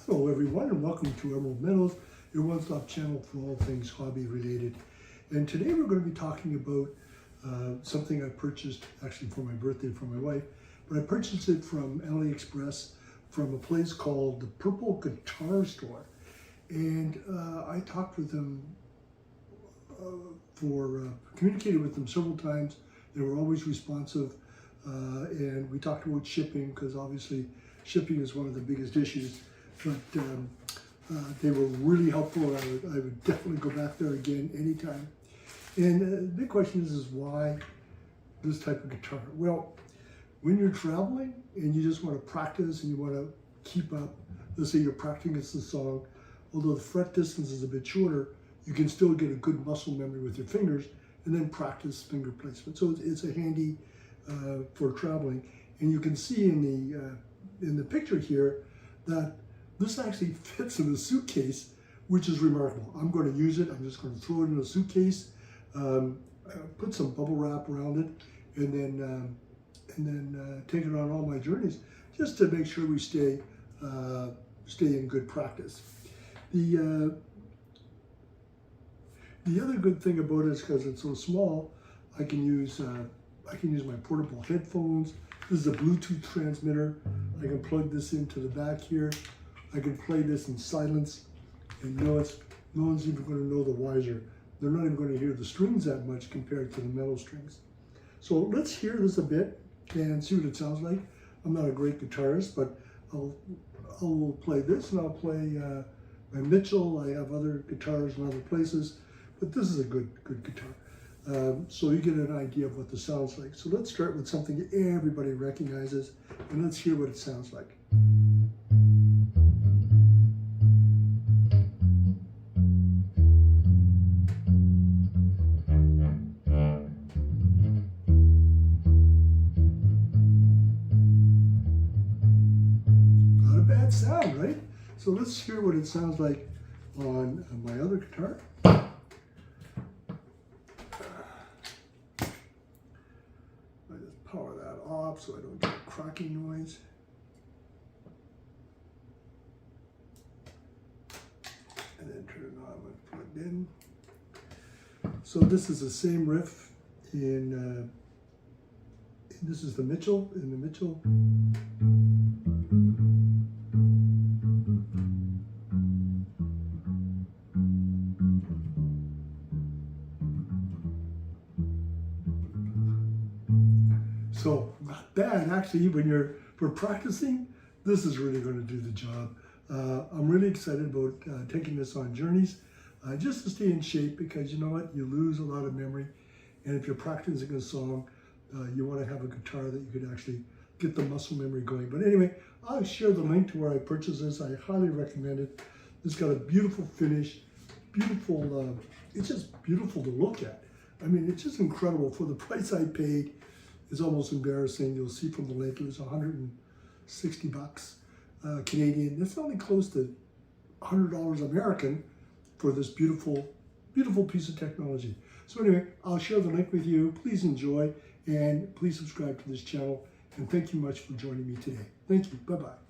Hello everyone and welcome to Emerald Metals, your one-stop channel for all things hobby related. And today we're going to be talking about something I purchased actually for my birthday for my wife, but I purchased it from AliExpress from a place called the Purple Guitar Store. And I talked with them communicated with them several times. They were always responsive and we talked about shipping because obviously shipping is one of the biggest issues. But they were really helpful. I would definitely go back there again anytime. And the big question is why this type of guitar? Well, when you're traveling and you just want to practice and you want to keep up, let's say you're practicing the song, although the fret distance is a bit shorter, you can still get a good muscle memory with your fingers and then practice finger placement. So it's a handy for traveling. And you can see in the picture here that this actually fits in a suitcase, which is remarkable. I'm going to use it. I'm just going to throw it in a suitcase, put some bubble wrap around it, and then take it on all my journeys, just to make sure we stay in good practice. The other good thing about it is because it's so small, I can use my portable headphones. This is a Bluetooth transmitter. I can plug this into the back here. I can play this in silence, and no one's even going to know the wiser. They're not even going to hear the strings that much compared to the metal strings. So let's hear this a bit and see what it sounds like. I'm not a great guitarist, but I'll play this and I'll play my Mitchell. I have other guitars in other places, but this is a good guitar. So you get an idea of what this sounds like. So let's start with something everybody recognizes, and let's hear what it sounds like. Not a bad sound, right? So let's hear what it sounds like on my other guitar. Power that off so I don't get a cracking noise. And then turn it on when it's plugged in. So this is the same riff in this is the Mitchell, in the Mitchell. So not bad, actually. For practicing, this is really going to do the job. I'm really excited about taking this on journeys, just to stay in shape, because you know what, you lose a lot of memory, and if you're practicing a song, you want to have a guitar that you could actually get the muscle memory going. But anyway, I'll share the link to where I purchased this. I highly recommend it. It's got a beautiful finish, beautiful. It's just beautiful to look at. I mean, it's just incredible for the price I paid. It's almost embarrassing. You'll see from the link it was 160 bucks Canadian. That's only close to $100 American for this beautiful, beautiful piece of technology. So anyway, I'll share the link with you. Please enjoy and please subscribe to this channel. And thank you much for joining me today. Thank you. Bye-bye.